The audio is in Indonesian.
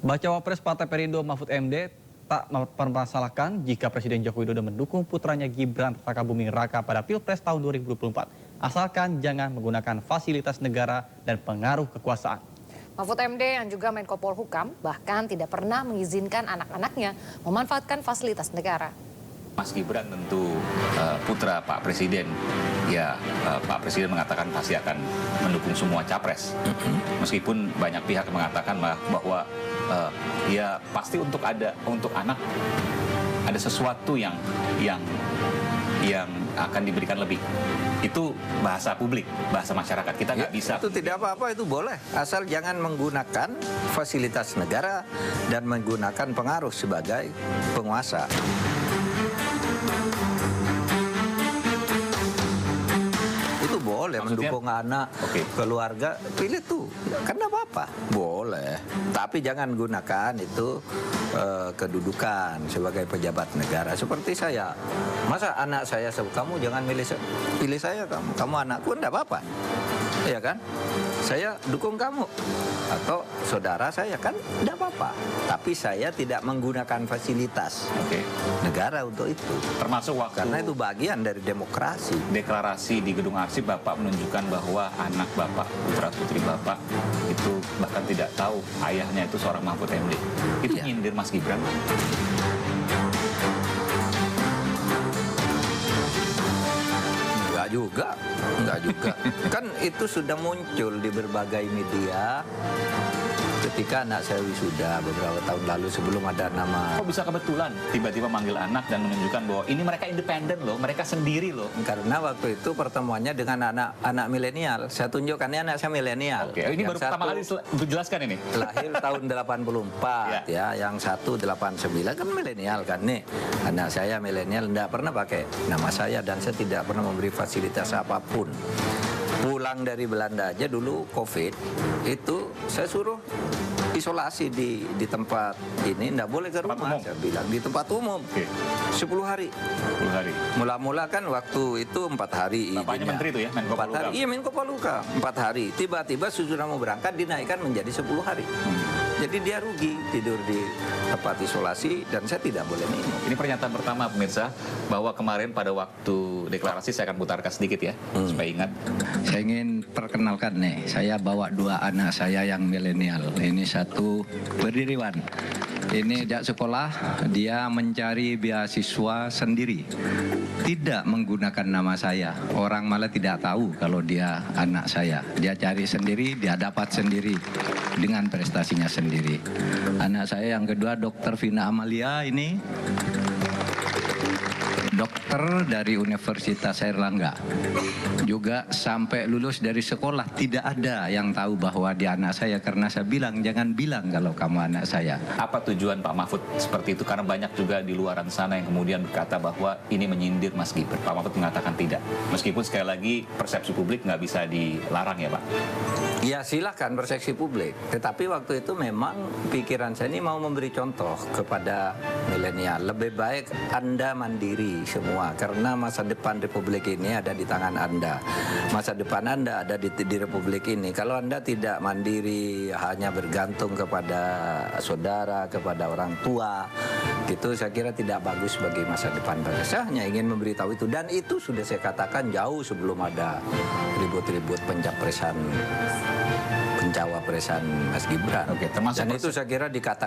Bacawa Pres Partai Perindo Mahfud MD tak mempermasalahkan jika Presiden Joko Widodo mendukung putranya Gibran Rakabuming Raka pada Pilpres tahun 2024. Asalkan jangan menggunakan fasilitas negara dan pengaruh kekuasaan. Mahfud MD yang juga Menko Polhukam bahkan tidak pernah mengizinkan anak-anaknya memanfaatkan fasilitas negara. Mas Gibran tentu putra Pak Presiden, ya Pak Presiden mengatakan pasti akan mendukung semua capres. Meskipun banyak pihak mengatakan bahwa ya pasti untuk anak ada sesuatu yang akan diberikan lebih. Itu bahasa publik, bahasa masyarakat, kita nggak bisa. Itu tidak apa-apa, itu boleh. Asal jangan menggunakan fasilitas negara dan menggunakan pengaruh sebagai penguasa. Itu boleh. Maksudnya, mendukung anak, keluarga, pilih tuh. Kan tidak apa-apa, boleh. Tapi jangan gunakan itu kedudukan sebagai pejabat negara. Seperti saya, masa anak saya, kamu jangan pilih saya, kamu anakku, tidak apa-apa, ya kan? Saya dukung kamu atau saudara saya, kan tidak apa-apa. Tapi saya tidak menggunakan fasilitas negara untuk itu. Termasuk waktu, karena itu bagian dari demokrasi. Deklarasi di Gedung Arsip, Bapak menunjukkan bahwa anak Bapak, putra putri Bapak itu bahkan tidak tahu ayahnya itu seorang Mahfud MD. Itu nyindir Mas Gibran. Enggak juga. Kan itu sudah muncul di berbagai media ketika anak saya wisuda beberapa tahun lalu sebelum ada nama. Kok bisa kebetulan tiba-tiba manggil anak dan menunjukkan bahwa ini mereka independen loh, mereka sendiri loh. Karena waktu itu pertemuannya dengan anak milenial. Saya tunjukkan ini anak saya milenial. Ini baru pertama kali dijelaskan ini. Lahir tahun 84 ya, yang satu 89 kan milenial kan nih. Anak saya milenial, tidak pernah pakai nama saya dan saya tidak pernah memberi fasilitas apapun. Pulang dari Belanda aja dulu COVID itu saya suruh isolasi di tempat ini, tidak boleh ke rumah, saya bilang di tempat umum 10 hari. 10 hari. Mula-mula kan waktu itu 4 hari. Bapaknya menteri itu ya, Menko Polhukam. Iya, Menko Polhukam 4 hari. Tiba-tiba sudah mau berangkat dinaikkan menjadi 10 hari. Jadi dia rugi tidur di tempat isolasi dan saya tidak boleh minum. Ini pernyataan pertama pemirsa, bahwa kemarin pada waktu deklarasi, saya akan putarkan sedikit ya, supaya ingat. Saya ingin perkenalkan nih, saya bawa 2 anak saya yang milenial. Ini satu berdiriwan. Ini sejak sekolah dia mencari beasiswa sendiri, tidak menggunakan nama saya. Orang malah tidak tahu kalau dia anak saya. Dia cari sendiri, dia dapat sendiri dengan prestasinya sendiri. Anak saya yang kedua Dr. Vina Amalia, ini dokter dari Universitas Airlangga. Juga sampai lulus dari sekolah tidak ada yang tahu bahwa dia anak saya, karena saya bilang jangan bilang kalau kamu anak saya. Apa tujuan Pak Mahfud seperti itu? Karena banyak juga di luar sana yang kemudian berkata bahwa ini menyindir Mas Gibran. Pak Mahfud mengatakan tidak. Meskipun sekali lagi persepsi publik nggak bisa dilarang ya Pak. Ya silakan persepsi publik. Tetapi waktu itu memang pikiran saya ini mau memberi contoh kepada milenial. Lebih baik Anda mandiri semua, karena masa depan Republik ini ada di tangan Anda. Masa depan Anda ada di Republik ini. Kalau Anda tidak mandiri, hanya bergantung kepada saudara, kepada orang tua, itu saya kira tidak bagus bagi masa depan bangsa. Saya hanya ingin memberitahu itu, dan itu sudah saya katakan jauh sebelum ada ribut-ribut pencawapresan Mas Gibran. Termasuk dan itu saya kira dikatakan